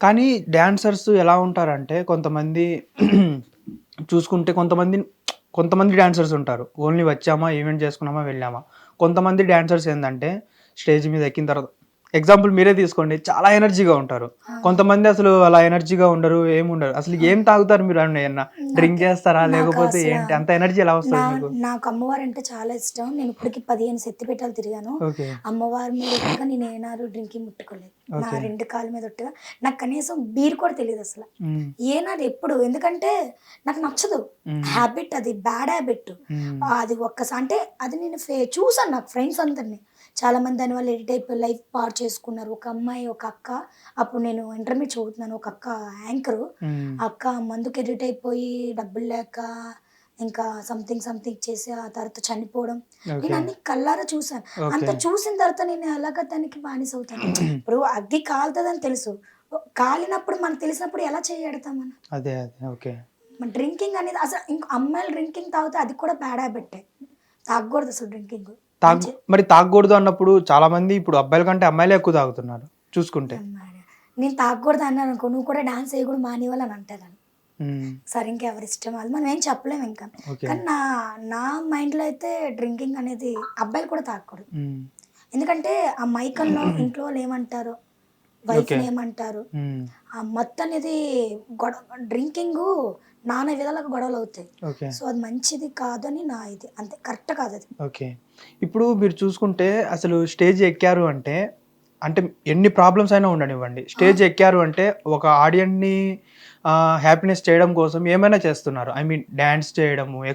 కానీ డాన్సర్స్ ఎలా ఉంటారంటే కొంతమంది చూసుకుంటే కొంతమంది డాన్సర్స్ ఉంటారు. ఓన్లీ వచ్చామా, ఈవెంట్ చేసుకున్నామా, వెళ్ళామా. కొంతమంది డాన్సర్స్ ఏందంటే స్టేజ్ మీద ఎక్కిన తర్వాత ఎగ్జాంపుల్ మీరే తీసుకోండి. చాలా ఎనర్జీగా ఉంటారు. కొంతమంది అసలు అలా ఎనర్జీగా ఉండరు. ఏముండరు. అసలు ఏం తాగుతారు మీరు ఏమన్నా? డ్రింక్ నాకు చేస్తారా? నాకు లేకపోతే అసల ఏంటి? అంత ఎనర్జీ ఎలా నా వస్తది మీకు? నాకు అమ్మవారంటే చాలా ఇష్టం. నేను ఇప్పటికి 15 శక్తిపీఠాలు తిరిగాను. ఓకే. అమ్మవారి మీద ఒట్టుగా నేను ఏనాడు డ్రింకింగ్ ముట్టుకోలేదు. నా ఓకే. 2 కాళ్ళ మీద ఒట్టుగా నాకు కనీసం బీర్ కూడా తెలీదసల. హ్మ్. ఏనాడు ఎప్పుడు ఎందుకంటే నాకు నచ్చదు. హ్మ్. హ్యాబిట్ అది బ్యాడ్ హ్యాబిట్. హ్మ్. అది అంటే అది నేను చూసాను నాకు ఫ్రెండ్స్ అందరిని. చాలామంది దానివల్ల ఎడిక్ట్ అయిపోయి లైఫ్ పాడు చేసుకున్నారు. ఒక అమ్మాయి, ఒక అక్క అప్పుడు నేను ఇంటర్మీడియేట్ చదువుతున్నాను. ఒక అక్క యాంకరు. హ్మ్. ఆ అక్క మందుకి ఎడిక్ట్ అయిపోయి డబ్బులు లేక ఇంకా సంథింగ్ చేసి ఆ తర్వాత చనిపోవడం. నేను ఓకే. అన్ని కళ్ళారా చూసాను. అంత ఓకే. చూసిన తర్వాత నేను ఎలాగ దానికి బానిసవుతాను. ఇప్పుడు అగ్గి కాలుతదని తెలుసు. కాలినప్పుడు మనకు తెలిసినప్పుడు ఎలా చెయ్యెడతాం మనం? అదే. ఓకే. డ్రింకింగ్ అనేది అసలు ఇంక అమ్మాయిలు డ్రింకింగ్ తాగితే అది కూడా బ్యాడ్ హ్యాబిట్టే. తాగకూడదసలు డ్రింకింగు. మంచి మరి తాగకూడదు అన్నప్పుడు చాలా మంది ఇప్పుడు అబ్బాయిల కంటే అమ్మాయిలే ఎక్కువ తాగుతున్నారు చూసుకుంటే. అమ్మాయి. నేను తాగకూడదు అన్నాననుకో, నువ్వు కూడా డాన్స్ ఎయకూడదు మానేయాలని అంటారు నన్ను. హ్మ్. సరే ఇంకెవరిష్టం వాళ్ళు. మనం ఏం చెప్పలేము ఇంకా. ఓకే. కానీ నా మైండ్‌లో అయితే డ్రింకింగ్ అనేది అబ్బాయిలు కూడా తాగకూడదు. హ్మ్. ఎందుకంటే ఆ మైకంలో ఇంట్లో వాళ్ళు ఏమంటారో, ఓకే. వైఫ్‌ని ఏమంటారు, హ్మ్. ఆ మత్తు అనేది డ్రింకింగు నానా విధాలుగా గొడవలవుతాయి. ఓకే. సో, అది మంచిది కాదని నా ఇది. అంతే కరెక్ట్ కాదది. ఓకే. ఇప్పుడు మీరు చూసుకుంటే అసలు స్టేజ్ ఎక్కారు అంటే, అంటే ఎన్ని ప్రాబ్లమ్స్ అయినా ఉండనివ్వండి. ఆ! స్టేజ్ ఎక్కారు అంటే ఒక ఆడియన్స్‌ని హ్యాపీనెస్ చేయడం కోసం ఏమైనా చేస్తున్నారు. ఐ మీన్ డాన్స్ చేయడము,